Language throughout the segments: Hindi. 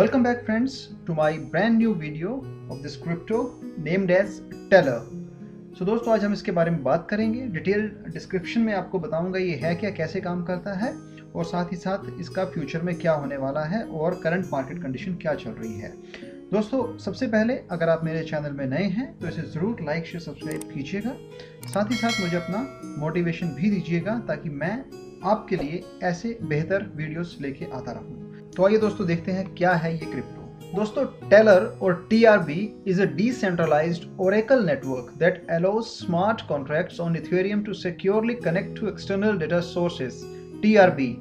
Welcome back friends to my brand new video of this crypto named as Teller. So दोस्तों आज हम इसके बारे में बात करेंगे। डिटेल डिस्क्रिप्शन में आपको बताऊंगा ये है क्या, कैसे काम करता है और साथ ही साथ इसका फ्यूचर में क्या होने वाला है और करंट मार्केट कंडीशन क्या चल रही है। दोस्तों सबसे पहले अगर आप मेरे चैनल में नए हैं तो इसे ज़रूर लाइक शेयर सब्सक्राइब कीजिएगा, साथ ही साथ मुझे अपना मोटिवेशन भी दीजिएगा ताकि मैं आपके लिए ऐसे बेहतर वीडियोस लेके आता रहूं। तो आइए दोस्तों देखते हैं क्या है ये क्रिप्टो। दोस्तों टेलर और TRB is a decentralized oracle network that allows smart contracts on Ethereum to securely connect to external data sources. TRB,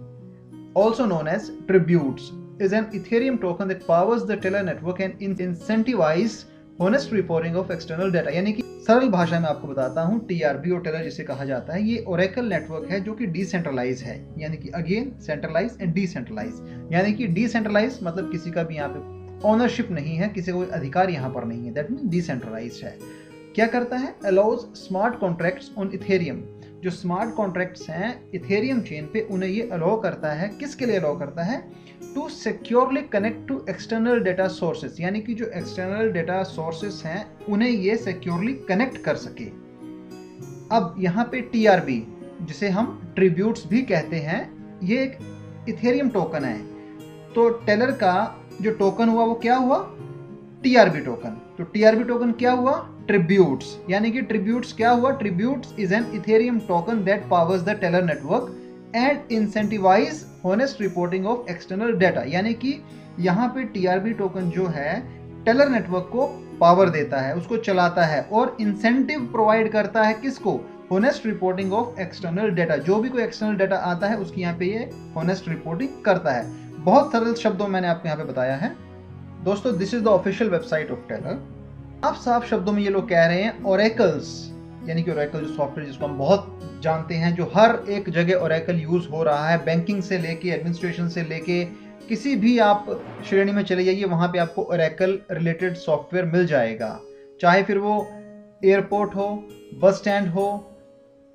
also known as Tributes, is an Ethereum token that powers the Teller network and incentivize honest reporting of external data। यानी कि सरल भाषा में आपको बताता हूँ, TRB और टेलर जिसे कहा जाता है ये ओरेकल नेटवर्क है जो कि डिसेंट्रलाइज है, यानी कि अगेन सेंट्रलाइज एंड डिसेंट्रलाइज। यानी कि डिसेंट्रलाइज मतलब किसी का भी यहाँ पे ओनरशिप नहीं है, किसी को अधिकार यहाँ पर नहीं है, दैट मीन डिसेंट्रलाइज है। क्या करता है? Allows smart contracts on Ethereum. जो स्मार्ट कॉन्ट्रैक्ट्स हैं इथेरियम चेन पे उन्हें ये अलाउ करता है। किसके लिए अलाउ करता है? To securely connect to external data sources, यानी कि जो एक्सटर्नल डेटा सोर्सेस हैं उन्हें ये सिक्योरली कनेक्ट कर सके। अब यहाँ पे TRB जिसे हम ट्रिब्यूट्स भी कहते हैं, ये एक इथेरियम टोकन है। तो टेलर का जो टोकन हुआ वो क्या हुआ? TRB token. तो TRB टोकन क्या हुआ? ट्रिब्यूट्स। यानी कि ट्रिब्यूट्स क्या हुआ? Tributes is an Ethereum token that powers the Tellor network and incentivise honest reporting of external data. यानी कि यहाँ पे TRB टोकन जो है टेलर नेटवर्क को पावर देता है, उसको चलाता है और इंसेंटिव प्रोवाइड करता है। किसको? Honest reporting of external data. जो भी कोई एक्सटर्नल डाटा आता है उसकी यहाँ पे ये होनेस्ट रिपोर्टिंग करता है। बहुत सरल शब्दों में मैंने आपको यहाँ पे बताया है। दोस्तों this is the official website of Teller. आप साफ शब्दों में ये लोग कह रहे हैं ओरेकल्स, यानी कि ओरेकल जो सॉफ्टवेयर जिसको हम बहुत जानते हैं, जो हर एक जगह ओरेकल यूज हो रहा है, बैंकिंग से लेके एडमिनिस्ट्रेशन से लेके किसी भी आप श्रेणी में चले जाइए वहाँ पे आपको ओरेकल रिलेटेड सॉफ्टवेयर मिल जाएगा। चाहे फिर वो एयरपोर्ट हो, बस स्टैंड हो,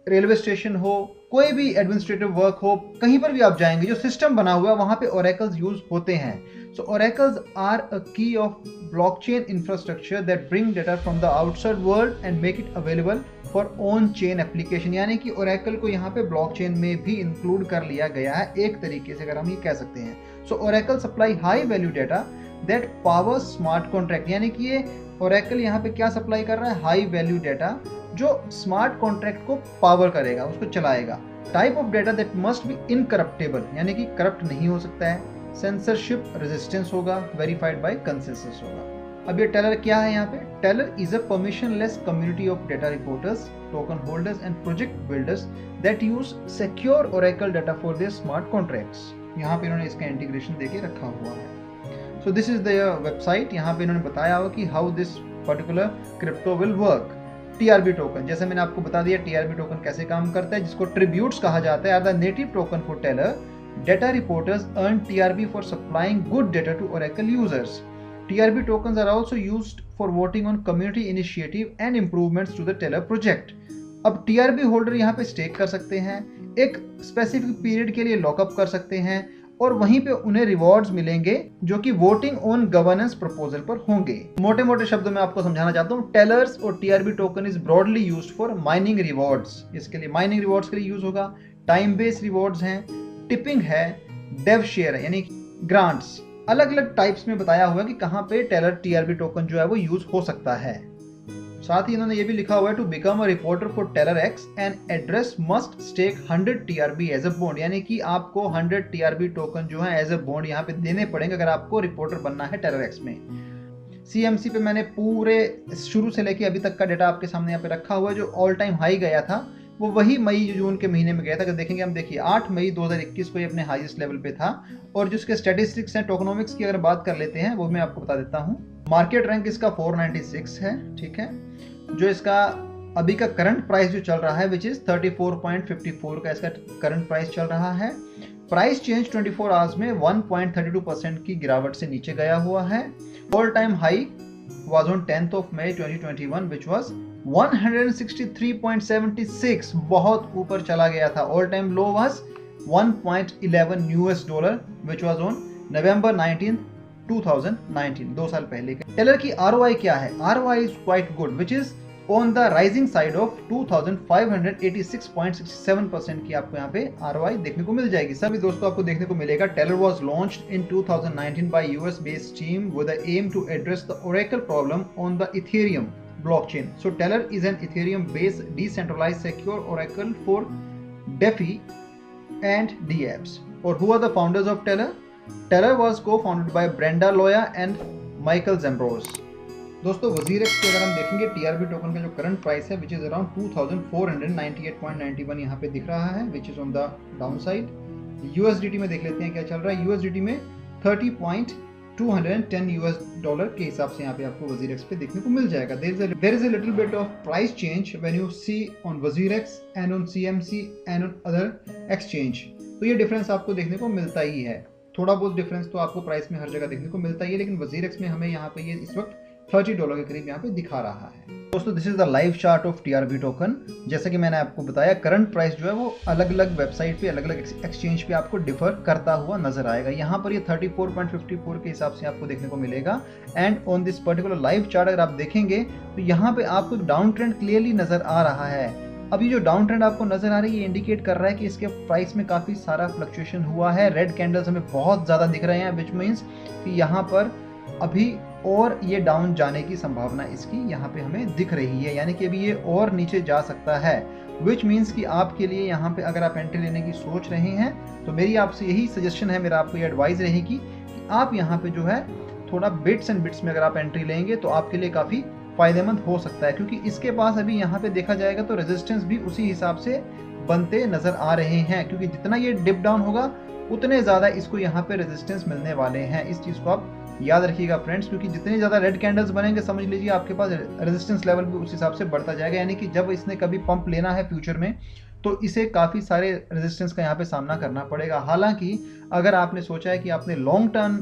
रेलवे स्टेशन हो, कोई भी एडमिनिस्ट्रेटिव वर्क हो, कहीं पर भी आप जाएंगे जो सिस्टम बना हुआ है वहाँ पे ओरेकल्स यूज होते हैं। सो ओरेकल्स आर अ की of blockchain infrastructure that bring data from the outside world and make it available for on chain application. यानी कि ओरेकल को यहाँ पे ब्लॉकचेन में भी इंक्लूड कर लिया गया है एक तरीके से, अगर हम ये कह सकते हैं। So oracle supply high value data that power smart contract. यानी कि ये ओरेकल यहाँ पे क्या सप्लाई कर रहा है? हाई वैल्यू डाटा जो स्मार्ट कॉन्ट्रैक्ट को पावर करेगा, उसको चलाएगा। Type of data that must be incorruptible, यानी कि करप्ट नहीं हो सकता है। सेंसरशिप रेजिस्टेंस होगा, वेरीफाइड बाय कंसेंसस होगा। अब ये टेलर क्या है? यहाँ पे Teller is a permissionless community of data reporters, token holders and project builders that use secure oracle data for their smart contracts. यहाँ पे इन्होंने इसका इंटीग्रेशन देके रखा हुआ है। So this is the website. यहाँ पे इन्होंने बताया हुआ कि how this particular crypto will work. TRB token, जैसे मैंने आपको बता दिया TRB टोकन कैसे काम करता है, जिसको ट्रिब्यूट्स कहा जाता है, are the native token for Teller. Data reporters earn TRB for supplying good data to Oracle users. TRB tokens are also used for voting on community initiative and improvements to the Teller project. अब TRB होल्डर यहाँ पे स्टेक कर सकते हैं, एक स्पेसिफिक पीरियड के लिए लॉकअप कर सकते हैं और वहीं पे उन्हें रिवॉर्ड्स मिलेंगे जो कि वोटिंग ऑन गवर्नेंस प्रपोजल पर होंगे। मोटे मोटे शब्दों में आपको समझाना चाहता हूँ, टेलर्स और TRB token is broadly used for mining rewards. इसके लिए माइनिंग रिवॉर्ड्स के लिए यूज होगा। टाइम बेस्ड रिवॉर्ड्स हैं, टिपिंग है, डेव शेयर है, यानी ग्रांट्स। अलग अलग टाइप्स में बताया हुआ है कि कहाँ पे टेलर TRB टोकन जो है वो यूज हो सकता है। साथ ही इन्होंने ये भी लिखा हुआ है to become a reporter for Teller X and address must stake 100 TRB as a bond. यानी कि आपको 100 TRB टोकन जो है एज अ बॉन्ड यहाँ पे देने पड़ेंगे अगर आपको रिपोर्टर बनना है टेलर एक्स में। CMC पे मैंने पूरे शुरू से लेके अभी तक का डेटा आपके सामने यहाँ पे रखा हुआ है। जो ऑल टाइम हाई गया था वो वही मई जून के महीने में गया था। अगर देखेंगे हम, देखिए 8 मई 2021 को ये अपने हाईएस्ट लेवल पे था। और जिसके स्टैटिस्टिक्स हैं, टोकनोमिक्स की अगर बात कर लेते हैं वो मैं आपको बता देता हूँ। मार्केट रैंक इसका 496 है, ठीक है। जो इसका अभी का करंट प्राइस जो चल रहा है विच इज 34.54 का इसका करंट प्राइस चल रहा है। प्राइस चेंज 24 आवर्स में 1.32% की गिरावट से नीचे गया हुआ है। All time high was on 10th of May 2021 which was 163.76, बहुत ऊपर चला गया था। All time low was $1.11 which was on November 19th 2019, 2 साल पहले का। टेलर की ROI क्या है? ROI is quite good which is on the rising side of 2586.67% की आपको यहाँ पे ROI देखने को मिल जाएगी। सभी दोस्तों आपको देखने को मिलेगा। Teller was launched in 2019 by US based team with the aim to address the oracle problem on the Ethereum blockchain. So Teller is an Ethereum based decentralized secure oracle for DeFi and dApps. Or who are the founders of Teller? Teller was co-founded by Brenda Loya and Michael Zambros. दोस्तों WazirX के अगर हम देखेंगे TRB टोकन का जो करंट प्राइस है विच इज अराउंड 2498.91 यहाँ पे दिख रहा है which is on the down side. USDT में देख लेते हैं क्या चल रहा है। USDT में 30.210 US$ के हिसाब से यहाँ पे आपको WazirX पे देखने को मिल जाएगा। There is a little bit of price change when you see on WazirX and on CMC and on other exchange। तो ये डिफरेंस आपको देखने को मिलता ही है। थोड़ा बहुत डिफरेंस तो आपको प्राइस में हर जगह देखने को मिलता ही है, लेकिन WazirX में हमें यहाँ पे ये इस वक्त $30 के करीब यहाँ पे दिखा रहा है। दोस्तों this is the live chart of TRB token. जैसे कि मैंने आपको बताया करंट प्राइस जो है वो अलग अलग वेबसाइट पे अलग अलग एक्सचेंज पे आपको डिफर करता हुआ नजर आएगा। यहाँ पर ये 34.54 के हिसाब से आपको देखने को मिलेगा। And on this particular live chart अगर आप देखेंगे तो यहाँ पे आपको डाउन ट्रेंड क्लियरली नजर आ रहा है। अब ये जो डाउन ट्रेंड आपको नजर आ रही है ये इंडिकेट कर रहा है कि इसके प्राइस में काफी सारा फ्लक्चुएशन हुआ है। रेड कैंडल्स हमें बहुत ज्यादा दिख रहे हैं विच मीन्स कि यहाँ पर अभी और ये डाउन जाने की संभावना इसकी यहाँ पे हमें दिख रही है, यानी कि अभी ये और नीचे जा सकता है। विच मीन्स कि आपके लिए यहाँ पे अगर आप एंट्री लेने की सोच रहे हैं तो मेरी आपसे यही सजेशन है, मेरा आपको ये एडवाइस रहेगी कि आप यहाँ पे जो है थोड़ा बिट्स एंड बिट्स में अगर आप एंट्री लेंगे तो आपके लिए काफ़ी फायदेमंद हो सकता है, क्योंकि इसके पास अभी यहाँ पे देखा जाएगा तो रेजिस्टेंस भी उसी हिसाब से बनते नजर आ रहे हैं, क्योंकि जितना ये डिप डाउन होगा उतने ज़्यादा इसको यहाँ पे रेजिस्टेंस मिलने वाले हैं। इस चीज़ को आप याद रखिएगा फ्रेंड्स, क्योंकि जितने ज़्यादा रेड कैंडल्स बनेंगे समझ लीजिए आपके पास रेजिस्टेंस लेवल भी उस हिसाब से बढ़ता जाएगा, यानी कि जब इसने कभी पंप लेना है फ्यूचर में तो इसे काफ़ी सारे रेजिस्टेंस का यहाँ पे सामना करना पड़ेगा। हालांकि अगर आपने सोचा है कि आपने लॉन्ग टर्म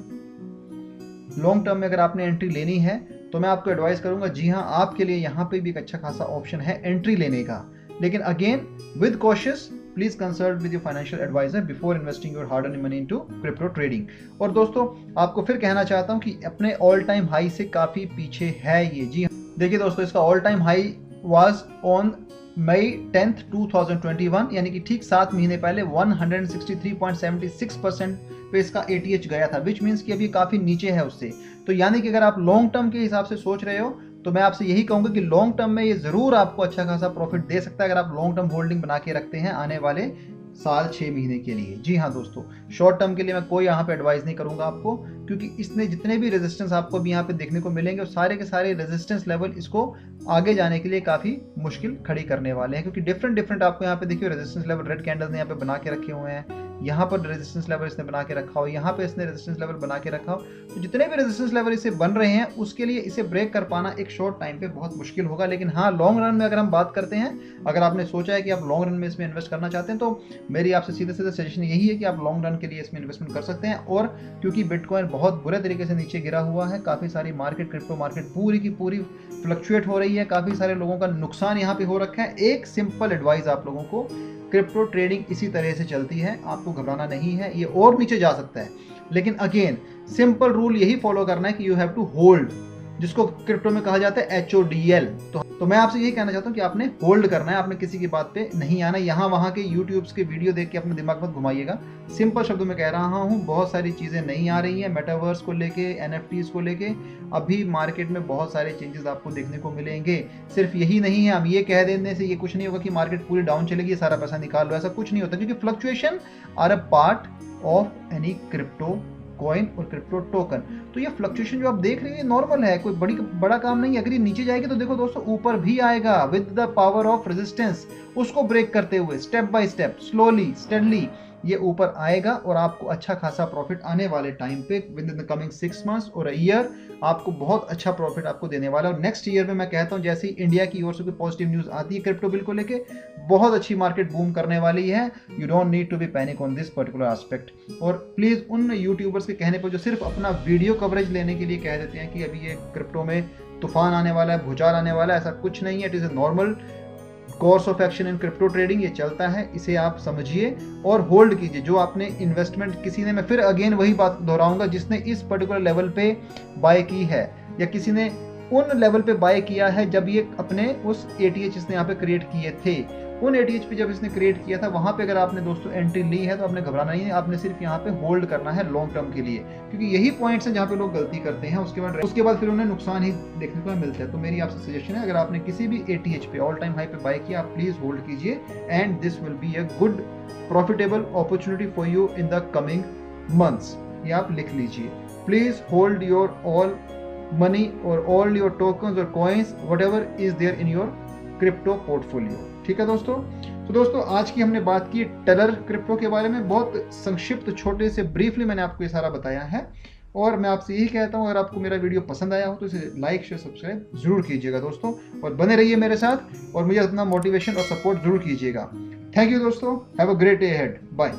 में अगर आपने एंट्री लेनी है तो मैं आपको एडवाइस करूंगा, जी हाँ आपके लिए यहाँ पे भी एक अच्छा खासा ऑप्शन है एंट्री लेने का, लेकिन again with cautious please consult with your financial advisor before investing your hard earned money into crypto trading. और दोस्तों आपको फिर कहना चाहता हूँ कि अपने ऑल टाइम हाई से काफी पीछे है ये। जी देखिए दोस्तों, इसका all time high was on May 10th 2021, यानी कि ठीक 7 महीने पहले 163.76% पे इसका ATH गया था, विच मीन्स कि अभी काफी नीचे है उससे। तो यानी कि अगर आप लॉन्ग टर्म के हिसाब से सोच रहे हो तो मैं आपसे यही कहूंगा कि लॉन्ग टर्म में ये जरूर आपको अच्छा खासा प्रॉफिट दे सकता है अगर आप लॉन्ग टर्म होल्डिंग बना के रखते हैं आने वाले साल 6 महीने के लिए। जी हाँ दोस्तों, शॉर्ट टर्म के लिए मैं कोई यहाँ पे एडवाइस नहीं करूंगा आपको, क्योंकि इसने जितने भी रेजिस्टेंस आपको भी यहाँ पे देखने को मिलेंगे और सारे के सारे रेजिस्टेंस लेवल इसको आगे जाने के लिए काफी मुश्किल खड़ी करने वाले हैं, क्योंकि डिफरेंट आपको यहाँ पे देखिए रेजिस्टेंस लेवल रेड कैंडल्स ने यहाँ पे बना के रखे हुए हैं। यहाँ पर रेजिस्टेंस लेवल इसने बना के रखा हो, यहाँ पे इसने रेजिस्टेंस लेवल बना के रखा हो। तो जितने भी रेजिस्टेंस लेवल इसे बन रहे हैं उसके लिए इसे ब्रेक कर पाना एक शॉर्ट टाइम पे बहुत मुश्किल होगा। लेकिन हाँ, लॉन्ग रन में अगर हम बात करते हैं, अगर आपने सोचा है कि आप लॉन्ग रन में इसमें इन्वेस्ट करना चाहते हैं तो मेरी आपसे सीधे सजेशन यही है कि आप लॉन्ग रन के लिए इसमें इन्वेस्टमेंट कर सकते हैं। और क्योंकि बिटकॉइन बहुत बुरे तरीके से नीचे गिरा हुआ है, काफी सारी मार्केट क्रिप्टो मार्केट पूरी की पूरी फ्लक्चुएट हो रही है, काफी सारे लोगों का नुकसान यहाँ पे हो रखा है। एक सिंपल एडवाइस आप लोगों को, क्रिप्टो ट्रेडिंग इसी तरह से चलती है, आपको घबराना नहीं है, ये और नीचे जा सकता है, लेकिन अगेन सिंपल रूल यही फॉलो करना है कि यू हैव टू होल्ड, जिसको क्रिप्टो में कहा जाता है HODL। तो मैं आपसे यही कहना चाहता हूँ कि आपने होल्ड करना है, आपने किसी की बात पे नहीं आना। यहाँ वहाँ के यूट्यूब्स के वीडियो देख के अपने दिमाग मत घुमाइएगा। सिंपल शब्दों में कह रहा हूँ, बहुत सारी चीज़ें नहीं आ रही हैं मेटावर्स को लेके, NFTs को लेके। अभी मार्केट में बहुत सारे चेंजेस आपको देखने को मिलेंगे। सिर्फ यही नहीं है, हम ये कह देने से ये कुछ नहीं होगा कि मार्केट पूरी डाउन चलेगी, सारा पैसा निकाल लो, ऐसा कुछ नहीं होता, क्योंकि fluctuation are a part of any crypto coin और क्रिप्टो टोकन। तो ये फ्लक्चुएशन जो आप देख रहे हैं नॉर्मल है, कोई बड़ा काम नहीं है। अगर ये नीचे जाएगी तो देखो दोस्तों ऊपर भी आएगा with the power of resistance, उसको ब्रेक करते हुए step by step slowly steadily ये ऊपर आएगा और आपको अच्छा खासा प्रॉफिट आने वाले टाइम पे with in the coming 6 months और ईयर आपको बहुत अच्छा प्रॉफिट आपको देने वाला है। और नेक्स्ट ईयर में मैं कहता हूं जैसे ही इंडिया की ओर से कोई पॉजिटिव न्यूज आती है क्रिप्टो बिल को लेके, बहुत अच्छी मार्केट बूम करने वाली है। You don't need to be panic on this particular aspect. और प्लीज उन यूट्यूबर्स के कहने पर जो सिर्फ अपना वीडियो कवरेज लेने के लिए कह देते हैं कि अभी ये क्रिप्टो में तूफान आने वाला है, भूचाल आने वाला है, ऐसा कुछ नहीं है। It is a normal course of action in crypto trading ये चलता है, इसे आप समझिए और होल्ड कीजिए। जो आपने इन्वेस्टमेंट किसी ने, मैं फिर अगेन वही बात दोहराऊंगा, जिसने इस पर्टिकुलर लेवल पे बाय की है या किसी ने उन लेवल पे बाय किया है जब ये अपने उस ATH इसने यहाँ पे क्रिएट किए थे, उन ATH पे जब इसने क्रिएट किया था वहां पे अगर आपने दोस्तों एंट्री ली है तो आपने घबराना नहीं है, आपने सिर्फ यहाँ पे होल्ड करना है लॉन्ग टर्म के लिए, क्योंकि यही पॉइंट्स हैं जहाँ पे लोग गलती करते हैं। उसके बाद फिर उन्हें नुकसान ही देखने को मिलता है। तो मेरी आपसे सजेशन है, अगर आपने किसी भी ATH पे ऑल टाइम हाई पे बाय किया, आप प्लीज होल्ड कीजिए and this will be a good profitable opportunity for you in the coming months. ये आप लिख लीजिए, please hold your all money or all your tokens or coins whatever is there in your crypto portfolio। ठीक है दोस्तों। तो दोस्तों आज की हमने बात की टेलर क्रिप्टो के बारे में, बहुत संक्षिप्त छोटे से ब्रीफली मैंने आपको ये सारा बताया है। और मैं आपसे यही कहता हूँ, अगर आपको मेरा वीडियो पसंद आया हो तो इसे लाइक शेयर सब्सक्राइब जरूर कीजिएगा दोस्तों, और बने रहिए मेरे साथ और मुझे अपना मोटिवेशन और सपोर्ट जरूर कीजिएगा। थैंक यू दोस्तों, have a great day ahead, bye.